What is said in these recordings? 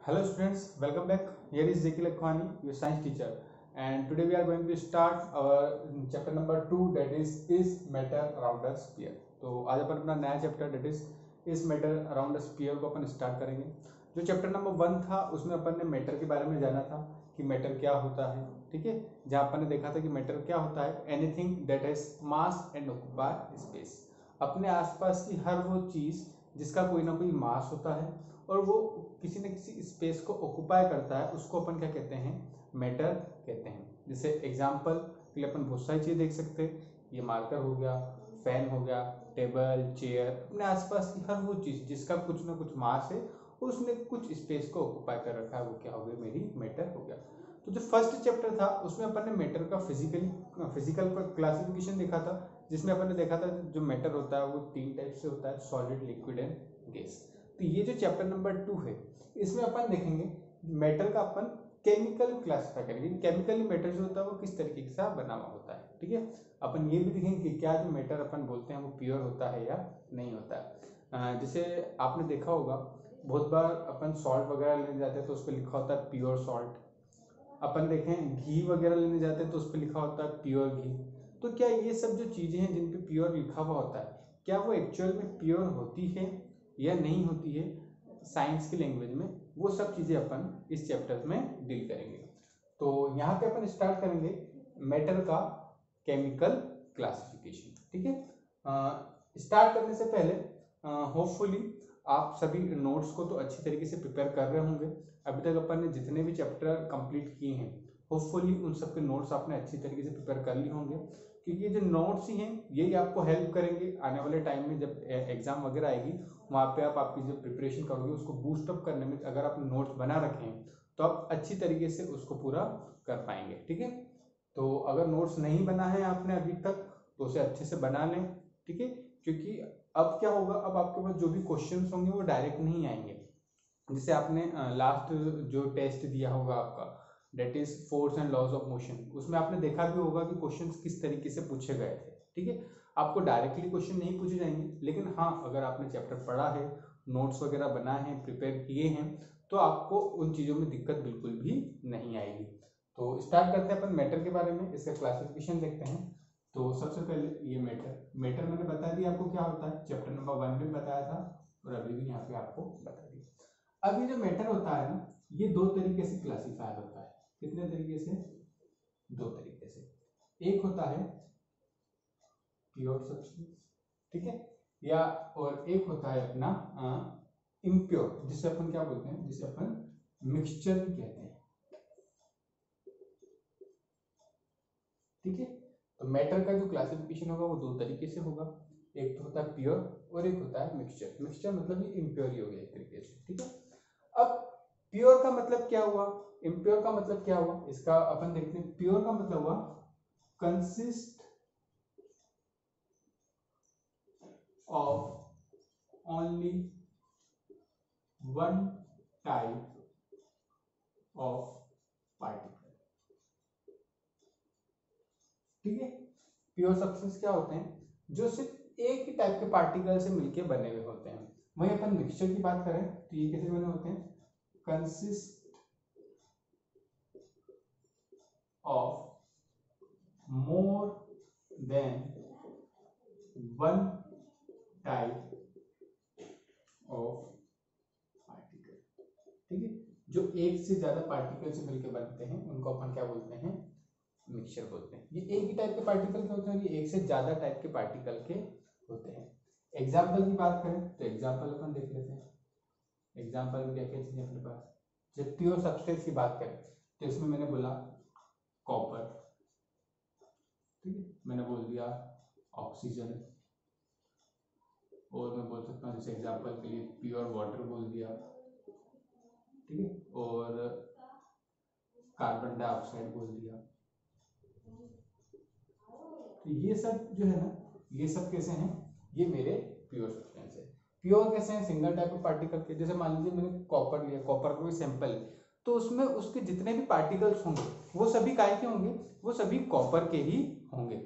Hello students, welcome back. Here is Zeki Lakhwani, your science teacher, and today we are going to start our chapter number 2, that is matter around a sphere. तो आज अपन अपना नया chapter that is matter around a sphere को अपन start करेंगे। जो chapter number 1 था उसमें अपन ने मैटर के बारे में जाना था कि मैटर क्या होता है, ठीक है। जहाँ अपन ने देखा था कि मैटर क्या होता है, anything that has mass and occupy space. अपने आसपास की हर वो चीज़ जिसका कोई ना कोई मास होता है और वो किसी न किसी स्पेस को ऑक्युपाई करता है, उसको अपन क्या कहते हैं, मैटर कहते हैं। जैसे एग्जांपल के लिए अपन बहुत सारी चीज़ देख सकते हैं, ये मार्कर हो गया, फैन हो गया, टेबल, चेयर। अपने आसपास की हर वो चीज़ जिसका कुछ ना कुछ मास है और उसने कुछ स्पेस को ऑक्युपाई कर रखा है, वो क्या हो गया, मेरी मैटर हो गया। तो जो फर्स्ट चैप्टर था उसमें अपन ने मैटर का फिजिकल क्लासिफिकेशन देखा था, जिसमें अपन ने देखा था जो मैटर होता है वो 3 टाइप से होता है, सॉलिड, लिक्विड एंड गैस। तो ये जो चैप्टर नंबर 2 है इसमें अपन देखेंगे मेटल का अपन केमिकल क्लासिफाई करेंगे, केमिकली मैटर जो होता है वो किस तरीके से बना हुआ होता है, ठीक है। अपन ये भी देखेंगे कि क्या जो मैटर अपन बोलते हैं वो प्योर होता है या नहीं होता है। जैसे आपने देखा होगा बहुत बार अपन सॉल्ट वगैरह लेने जाते हैं तो उस पर लिखा होता है प्योर सॉल्ट। अपन देखें घी वगैरह लेने जाते हैं तो उस पर लिखा होता है प्योर घी। तो क्या ये सब जो चीज़ें हैं जिन पे प्योर लिखा हुआ होता है, क्या वो एक्चुअल में प्योर होती है या नहीं होती है साइंस की लैंग्वेज में, वो सब चीज़ें अपन इस चैप्टर में डील करेंगे। तो यहाँ पे अपन स्टार्ट करेंगे मैटर का केमिकल क्लासिफिकेशन, ठीक है। स्टार्ट करने से पहले होपफुली आप सभी नोट्स को तो अच्छी तरीके से प्रिपेयर कर रहे होंगे। अभी तक अपन ने जितने भी चैप्टर कंप्लीट किए हैं होपफुली उन सब के नोट्स आपने अच्छी तरीके से प्रिपेयर कर लिए होंगे, क्योंकि ये जो नोट्स ही हैं यही आपको हेल्प करेंगे आने वाले टाइम में जब एग्जाम वगैरह आएगी, वहाँ पे आप आपकी जो प्रिपरेशन करोगे उसको बूस्टअप करने में अगर आप नोट्स बना रखें तो आप अच्छी तरीके से उसको पूरा कर पाएंगे, ठीक है। तो अगर नोट्स नहीं बना है आपने अभी तक तो उसे अच्छे से बना लें, ठीक है। क्योंकि अब क्या होगा, अब आपके पास जो भी क्वेश्चंस होंगे वो डायरेक्ट नहीं आएंगे। जैसे आपने लास्ट जो टेस्ट दिया होगा आपका, that is force and laws of motion, उसमें आपने देखा भी होगा कि क्वेश्चंस किस तरीके से पूछे गए थे, ठीक है। आपको डायरेक्टली क्वेश्चन नहीं पूछे जाएंगे, लेकिन हाँ अगर आपने चैप्टर पढ़ा है, नोट्स वगैरह बनाए हैं, प्रिपेयर किए हैं, तो आपको उन चीज़ों में दिक्कत बिल्कुल भी नहीं आएगी। तो स्टार्ट करते हैं अपन मैटर के बारे में, इसका क्लासिफिकेशन देखते हैं। तो सबसे पहले ये मैटर मैंने बता दिया आपको क्या होता है, चैप्टर नंबर 1 में बताया था और अभी भी यहाँ पे आपको बता दिया। अब ये जो मैटर होता है ना, ये 2 तरीके से क्लासिफाई होता है। कितने तरीके से? 2 तरीके से। एक होता है प्योर सब्सटेंस, ठीक है, या और एक होता है अपना इम्प्योर, जिसे अपन क्या बोलते हैं, जिसे अपन मिक्सचर भी कहते हैं, ठीक है। तो मैटर का जो क्लासिफिकेशन होगा वो 2 तरीके से होगा, एक तो होता है प्योर और एक होता है मिक्सचर। मिक्सचर मतलब ये इम्प्योर ही हो गया एक तरीके से, ठीक है। अब प्योर का मतलब क्या हुआ, इम्प्योर का मतलब क्या हुआ, इसका अपन देखते हैं। प्योर का मतलब हुआ consist of only one type of particle, ठीक है। प्योर सब्सटेंस क्या होते हैं, जो सिर्फ एक ही टाइप के पार्टिकल से मिलके बने हुए होते हैं। वहीं अपन मिक्सचर की बात करें तो ये कैसे बने होते हैं, consist of more than one type of particle, ठीक है। जो एक से ज्यादा पार्टिकल से मिलकर बनते हैं उनको अपन क्या बोलते हैं, मिक्सचर बोलते हैं। ये एक ही टाइप के पार्टिकल के होते हैं, ये एक से ज्यादा टाइप के पार्टिकल के होते हैं। एग्जाम्पल की बात करें तो एग्जाम्पल अपन देख लेते हैं। एग्जाम्पल में क्या क्या चीजें अपने पास, जब प्योर सब्सटेंस की बात करें तो इसमें मैंने बोला कॉपर, ठीक है, मैंने बोल दिया ऑक्सीजन, और मैं बोल सकता हूँ जैसे एग्जांपल के लिए प्योर वाटर बोल दिया, ठीक है, और कार्बन डाइऑक्साइड बोल दिया। तो ये सब जो है ना, ये सब कैसे हैं, ये मेरे प्योर सब्सटेंस है। प्योर कैसे हैं, सिंगल टाइप ऑफ पार्टिकल के। जैसे मान लीजिए मैंने कॉपर लिया, कॉपर का कोई सैंपल है, तो उसमें उसके जितने भी पार्टिकल्स होंगे वो सभी काय के होंगे, वो सभी कॉपर के ही होंगे।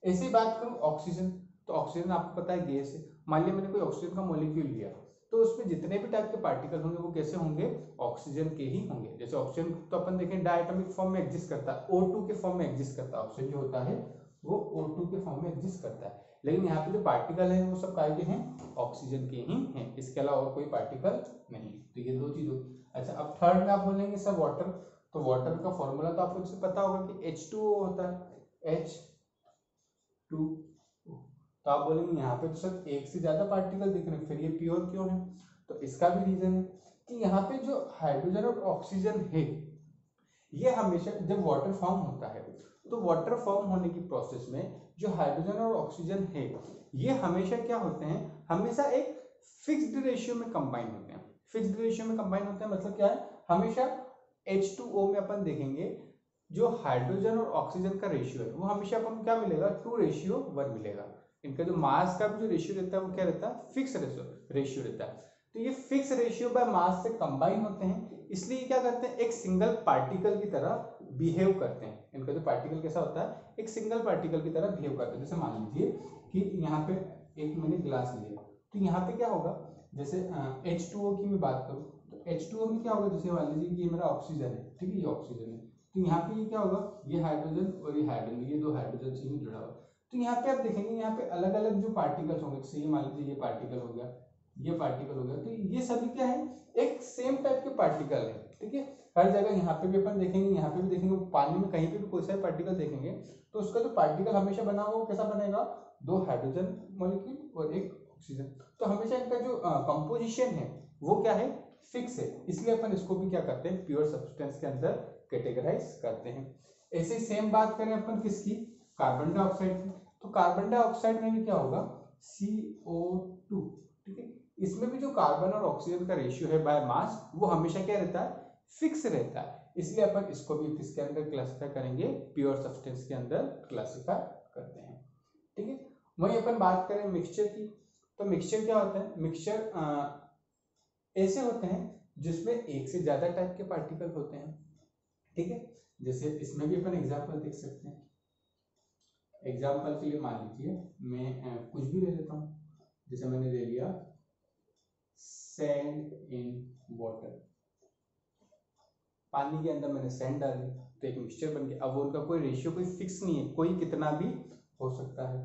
ऐसी बात करूं ऑक्सीजन, तो ऑक्सीजन आपको पता है गैस है। मान लिया मैंने कोई ऑक्सीजन का मॉलिक्यूल लिया, तो उसमें जितने भी टाइप के पार्टिकल होंगे वो कैसे होंगे, ऑक्सीजन के ही होंगे। जैसे ऑक्सीजन तो अपन देखें डायटोमिक फॉर्म में एग्जिस्ट करता है, O2 के फॉर्म में एग्जिस्ट करता है, ऑक्सीजन जो होता है वो O2 के फॉर्म में एग्जिस्ट करता है। लेकिन यहाँ पे जो पार्टिकल है वो सब काय के हैं, ऑक्सीजन के ही हैं, इसके अलावा और कोई पार्टिकल नहीं। तो ये दो चीज होगी। अच्छा, अब थर्ड में आप बोलेंगे सर वाटर, तो वाटर का फॉर्मूला तो आपको पता होगा कि H2O होता है, H2O। तो आप बोलेंगे यहाँ पे तो सर एक से ज्यादा पार्टिकल दिख रहे हैं, फिर ये प्योर क्यों है? तो इसका भी रीजन है कि यहाँ पे जो हाइड्रोजन और ऑक्सीजन है ये हमेशा जब वाटर फॉर्म होता है तो वाटर फॉर्म होने की प्रोसेस में जो हाइड्रोजन और ऑक्सीजन है ये हमेशा क्या होते हैं, हमेशा एक फिक्स्ड रेशियो में कंबाइन होते हैं। फिक्स्ड रेशियो में कंबाइन होते हैं मतलब क्या है, हमेशा H2O में अपन देखेंगे जो हाइड्रोजन और ऑक्सीजन का रेशियो है वो हमेशा अपन को क्या मिलेगा, 2:1 मिलेगा। इनका जो मास का भी जो रेशियो रहता है वो क्या रहता है, फिक्स रेशियो रहता है। तो ये फिक्स रेशियो बाय मास से कंबाइन होते हैं, इसलिए क्या करते हैं, एक सिंगल पार्टिकल की तरह बिहेव करते हैं। इनका जो पार्टिकल कैसा होता है, एक सिंगल पार्टिकल की तरह बिहेव करते हैं। जैसे मान लीजिए कि यहाँ पे एक मैंने ग्लास लिया, तो यहाँ पे क्या होगा, जैसे H2O की मैं बात करूँ तो H2O में क्या होगा, जैसे मान लीजिए कि ये मेरा ऑक्सीजन है, ठीक है, ये ऑक्सीजन है, तो यहाँ पे ये क्या होगा, ये हाइड्रोजन और ये हाइड्रोजन, ये दो हाइड्रोजन से ही जुड़ा हुआ। तो यहाँ पे आप देखेंगे यहाँ पे अलग अलग जो पार्टिकल्स होंगे, जैसे ये मान लीजिए ये पार्टिकल हो गया, ये पार्टिकल हो गया, तो ये सभी क्या है, एक सेम टाइप के पार्टिकल है, ठीक है। हर जगह यहाँ पे भी अपन देखेंगे, यहाँ पे भी देखेंगे, पानी में कहीं पे भी कोई सा पार्टिकल देखेंगे तो उसका जो पार्टिकल हमेशा बना हुआ वो कैसा बनेगा, 2 हाइड्रोजन मॉलिक्यूल और एक ऑक्सीजन। तो हमेशा इनका जो कंपोजिशन है वो क्या है, फिक्स है, इसलिए अपन इसको भी क्या करते हैं, प्योर सब्सटेंस के अंदर कैटेगराइज करते हैं। ऐसे ही सेम बात करें अपन किसकी, कार्बन डाइऑक्साइड की, तो कार्बन डाइऑक्साइड में भी क्या होगा, CO2, ठीक है। इसमें भी जो कार्बन और ऑक्सीजन का रेशियो है बाय मास वो हमेशा क्या रहता है, फिक्स रहता है, इसलिए अपन इसको भी किसके अंदर क्लासिफाई करेंगे, प्योर सब्सटेंस के अंदर क्लासिफाई करते हैं, ठीक है। वही अपन बात करें मिक्सचर की, तो मिक्सचर क्या होता है, मिक्सचर ऐसे होते हैं जिसमें एक से ज्यादा टाइप के पार्टिकल होते हैं, ठीक है। जैसे इसमें भी अपन एग्जांपल देख सकते हैं। एग्जांपल के लिए मान लीजिए मैं कुछ भी ले लेता हूँ, जैसे मैंने ले लिया सैंड इन वाटर, पानी के अंदर मैंने सैंड डाली तो एक मिक्सचर बन गया। अब उनका कोई रेशियो कोई फिक्स नहीं है, कोई कितना भी हो सकता है।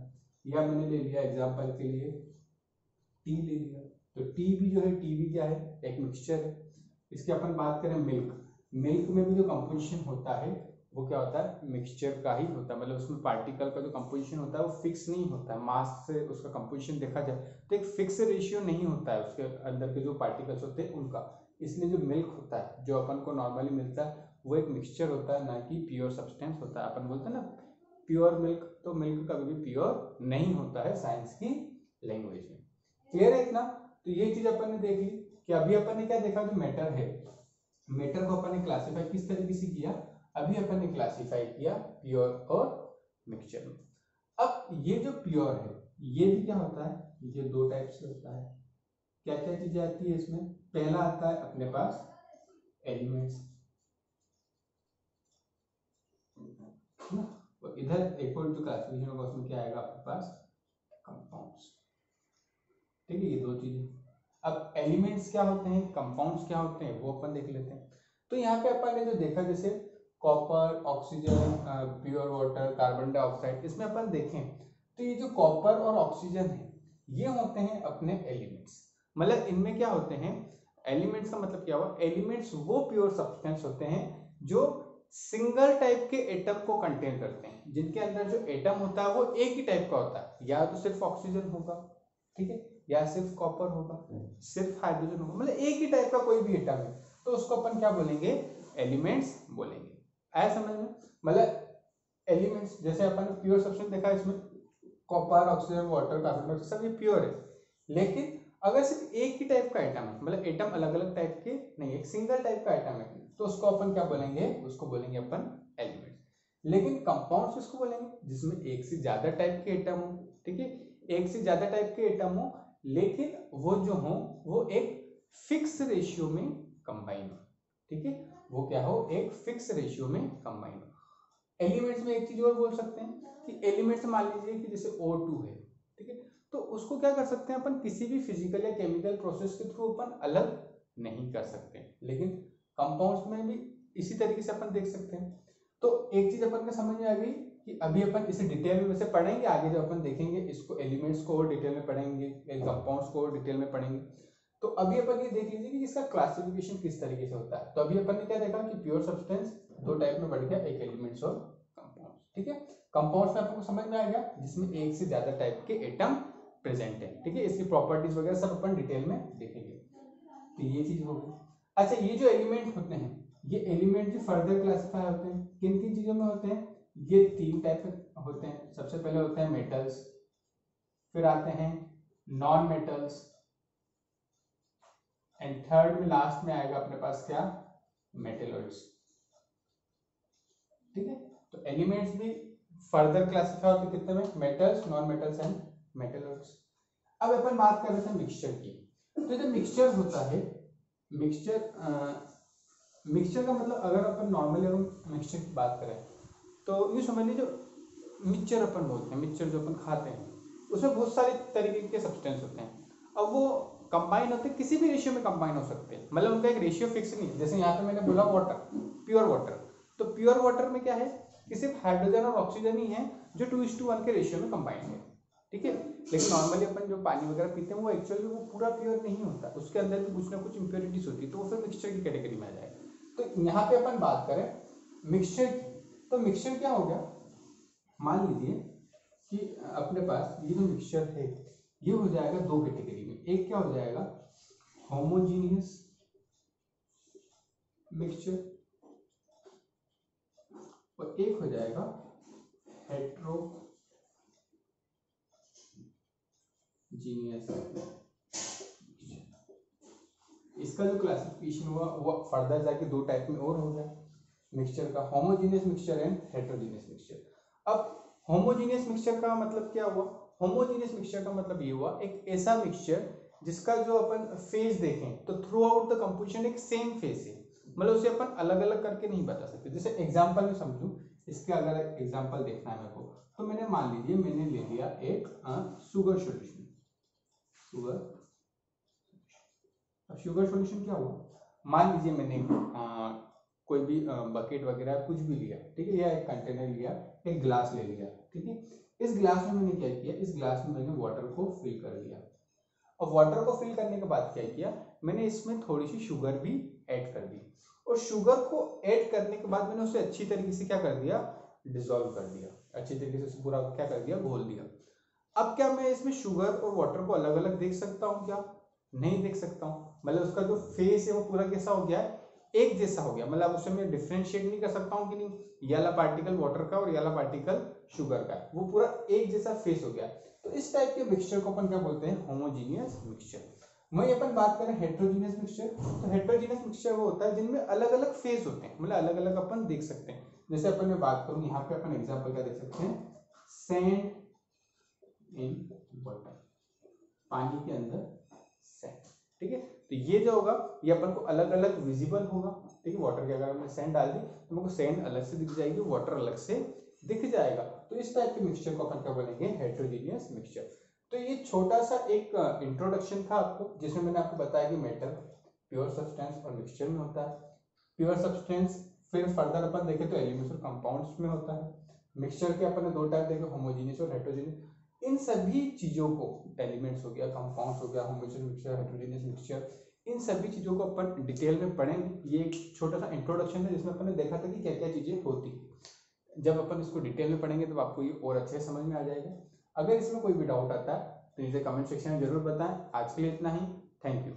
या मैंने ले लिया एग्जांपल के लिए टी ले लिया, तो टी भी जो है, टी भी क्या है, एक मिक्सचर है। इसकी अपन बात करें मिल्क, मिल्क में भी जो कंपोजिशन होता है वो क्या होता है, मिक्सचर का ही होता है, मतलब उसमें पार्टिकल का जो कंपोजिशन होता है वो फिक्स नहीं होता है। मास से उसका कंपोजिशन देखा जाए तो एक फिक्स रेशियो नहीं होता है उसके अंदर के जो पार्टिकल्स होते हैं उनका, इसलिए जो मिल्क होता है जो अपन को नॉर्मली मिलता है वो एक मिक्सचर होता है, ना कि प्योर सब्सटेंस होता है। अपन बोलते हैं ना प्योर मिल्क, तो मिल्क कभी भी प्योर नहीं होता है साइंस की लैंग्वेज में। क्लियर है इतना? तो ये चीज अपन ने देख ली कि अभी अपन ने क्या देखा, जो मैटर है, मैटर को अपन ने क्लासिफाई किस तरीके से किया, अभी अपन ने क्लासिफाई किया प्योर और मिक्सचर में। अब ये जो प्योर है ये भी क्या होता है, ये दो टाइप से होता है। क्या क्या चीजें आती है इसमें, पहला आता है अपने पास एलिमेंट्स, और इधर एक और जो क्लासिफिकेशन होगा उसमें क्या आएगा आपके पास, कंपाउंड्स, ठीक है। ये दो चीजें। अब एलिमेंट्स क्या होते हैं, कंपाउंड्स क्या होते हैं, वो अपन देख लेते हैं। तो यहाँ पे अपन ने जो देखा, जैसे copper, oxygen, pure water, carbon dioxide, इसमें अपन देखें तो ये जो कॉपर और ऑक्सीजन है ये होते हैं अपने एलिमेंट्स। मतलब इनमें क्या होते हैं, एलिमेंट्स का मतलब क्या हुआ, एलिमेंट्स वो प्योर सब्सटेंस होते हैं जो सिंगल टाइप के एटम को कंटेन करते हैं, जिनके अंदर जो एटम होता है वो एक ही टाइप का होता है, या तो सिर्फ ऑक्सीजन होगा, ठीक है, या सिर्फ कॉपर होगा, सिर्फ हाइड्रोजन होगा, मतलब एक ही टाइप का कोई भी एटम है, तो उसको अपन क्या बोलेंगे, एलिमेंट्स बोलेंगे। आया समझ में? मतलब एलिमेंट्स जैसे अपन प्योर सब्सटेंस देखा, इसमें copper, oxygen, water, carbon dioxide सब ये प्योर है। लेकिन अगर सिर्फ एक ही टाइप का एटम है, मतलब एटम अलग अलग टाइप के नहीं, एक सिंगल टाइप का एटम है, तो उसको अपन क्या बोलेंगे, उसको बोलेंगे अपन एलिमेंट्स। लेकिन कंपाउंड्स उसको बोलेंगे जिसमें एक से ज्यादा टाइप के एटम हो, ठीक है, एक से ज्यादा टाइप के एटम हो, लेकिन वो जो हो वो एक फिक्स रेशियो में कंबाइन हो, ठीक है, वो क्या हो, एक फिक्स रेशियो में कंबाइन हो। एलिमेंट्स में एक चीज और बोल सकते हैं कि एलिमेंट्स मान लीजिए कि जैसे O2 है, ठीक है, तो उसको क्या कर सकते हैं अपन, किसी भी फिजिकल या केमिकल प्रोसेस के थ्रू अपन अलग नहीं कर सकते, लेकिन कंपाउंड्स में भी इसी तरीके से अपन देख सकते हैं। तो एक चीज अपन को समझ में आ गई कि अभी अपन इसे डिटेल में वैसे पढ़ेंगे, आगे जब अपन देखेंगे इसको एलिमेंट्स को और डिटेल में पढ़ेंगे, कंपाउंड्स को और डिटेल में पढ़ेंगे। तो अभी अपन ये देख लीजिए कि इसका क्लासिफिकेशन किस तरीके से होता है। तो अभी अपन ने क्या देखा कि प्योर सब्सटेंस दो टाइप में बढ़ गया, एक एलिमेंट्स और कंपाउंड्स, ठीक है। कंपाउंड्स में अपन को समझ में आ गया जिसमें एक से ज्यादा टाइप के एटम प्रेजेंट है, ठीक है। इसकी प्रॉपर्टीज वगैरह सब अपन डिटेल में देखेंगे। तो ये चीज हो गई। अच्छा, ये जो एलिमेंट होते हैं, ये एलिमेंट जो फर्दर क्लासिफाई होते हैं किन किन चीजों में होते हैं, ये तीन टाइप के होते हैं। सबसे पहले होते हैं मेटल्स, फिर आते हैं नॉन मेटल्स, एंड थर्ड में लास्ट में आएगा अपने पास क्या, मेटेलॉइड्स, ठीक है। तो एलिमेंट्स भी फर्दर क्लासिफाई होते कितने में, metals, non metals and metalloids. अब अपन बात कर रहे थे मिक्सचर की। तो जो मिक्सचर होता है, मिक्सचर का मतलब अगर अपन नॉर्मली अगर मिक्सचर की बात करें तो यूँ समझ लीजिए, जो मिक्सचर अपन बोलते हैं, मिक्सचर जो अपन खाते हैं, उसमें बहुत सारे तरीके के सब्सटेंस होते हैं। अब वो कंबाइन होते हैं, किसी भी रेशियो में कंबाइन हो सकते हैं, मतलब उनका एक रेशियो फिक्स नहीं है। जैसे यहाँ पे मैंने बोला वाटर, प्योर वाटर, तो प्योर वाटर में क्या है कि सिर्फ हाइड्रोजन और ऑक्सीजन ही है जो 2:1 के रेशियो में कंबाइन है, ठीक है। लेकिन नॉर्मली अपन जो पानी वगैरह पीते हैं वो एक्चुअली वो पूरा प्योर नहीं होता, उसके अंदर भी कुछ ना कुछ इम्प्योरिटीज होती है, तो वो फिर मिक्सचर की कैटेगरी में आ जाएगा। तो यहाँ पे अपन बात करें मिक्सचर की, तो मिक्सचर क्या हो गया, मान लीजिए कि अपने पास ये जो मिक्सचर है ये हो जाएगा दो कैटेगरी में। एक क्या हो जाएगा, होमोजीनियस मिक्सचर, और एक हो जाएगा हेट्रोजीनियस। इसका जो क्लासिफिकेशन हुआ वो फर्दर जाके दो टाइप में और हो गया मिक्सचर का, homogeneous mixture and heterogeneous mixture. अब होमोजीनियस मिक्सचर का मतलब क्या हुआ, होमोजीनियस मिक्सचर का मतलब ये हुआ एक ऐसा मिक्सचर जिसका जो अपन फेज देखें तो थ्रू आउट द कंपोजिशन एक सेम फेज है, मतलब उसे अपन अलग अलग करके नहीं बता सकते। जैसे एग्जांपल में समझूं, इसके अगर एग्जांपल देखना है मेरे को, तो मैंने मान लीजिए मैंने ले लिया एक शुगर सॉल्यूशन, शुगर सॉल्यूशन क्या हुआ, मान लीजिए मैंने कोई भी बकेट वगैरह कुछ भी लिया, ठीक है, या एक कंटेनर लिया, एक ग्लास ले लिया, ठीक है। इस ग्लास में मैंने क्या किया, इस ग्लास में मैंने वाटर को फिल कर दिया। और वाटर को फिल करने के बाद क्या किया, मैंने इसमें थोड़ी सी शुगर भी ऐड कर दी, और शुगर को ऐड करने के बाद मैंने उसे अच्छी तरीके से क्या कर दिया, डिसॉल्व कर दिया, अच्छी तरीके से पूरा क्या कर दिया, घोल दिया। अब क्या मैं इसमें शुगर और वाटर को अलग अलग देख सकता हूँ क्या, नहीं देख सकता हूँ, मतलब उसका जो फेस है वो पूरा कैसा हो गया है, एक जैसा हो गया, मतलब उसे मैं डिफरेंशिएट नहीं कर सकता हूँ कि नहीं, ये वाला पार्टिकल वाटर का और ये वाला पार्टिकल शुगर का, वो पूरा एक जैसा फेस हो गया। तो इस टाइप के मिक्सचर को अपन क्या बोलते हैं, होमोजीनियस मिक्सचर। वही अपन बात करें हेट्रोजीनियस मिक्सचर, तो हेट्रोजीनियस मिक्सचर वो होता है जिनमें अलग अलग फेस होते हैं, मतलब अलग अलग अपन देख सकते हैं। जैसे अपन मैं बात करूं, यहाँ पे अपन एग्जांपल क्या देख सकते हैं, सैंड इन वाटर, पानी के अंदर सैंड, ठीक है। तो ये जो होगा ये अपन को अलग अलग विजिबल होगा, ठीक है। वाटर के अगर हमने सैंड डाल दी तो हमको सैंड अलग से दिख जाएगी, वाटर अलग से दिख जाएगा। तो इस टाइप के मिक्सचर को अपन क्या बोलेंगे, हेट्रोजीनियस मिक्सचर। तो ये छोटा सा एक इंट्रोडक्शन था आपको, जिसमें मैंने आपको बताया कि मेटल, प्योर सब्सटेंस और मिक्सचर में होता है। प्योर सब्सटेंस फिर फर्दर अपन देखें तो एलिमेंट्स और कंपाउंड्स में होता है। मिक्सचर के अपन ने दो टाइप देखे, होमोजीनियस और हेट्रोजीनियस। इन सभी चीजों को, एलिमेंट्स हो गया, कंपाउंड्स हो गया, होमोजेनियस मिक्सचर, हेट्रोजीनियस मिक्सचर, इन सभी चीजों को अपन डिटेल में पढ़ेंगे। ये एक छोटा सा इंट्रोडक्शन है जिसमें अपन ने देखा था कि क्या क्या चीजें होती है। जब अपन इसको डिटेल में पढ़ेंगे तो आपको ये और अच्छे समझ में आ जाएगा। अगर इसमें कोई भी डाउट आता है तो नीचे कमेंट सेक्शन में जरूर बताएं। आज के लिए इतना ही, थैंक यू।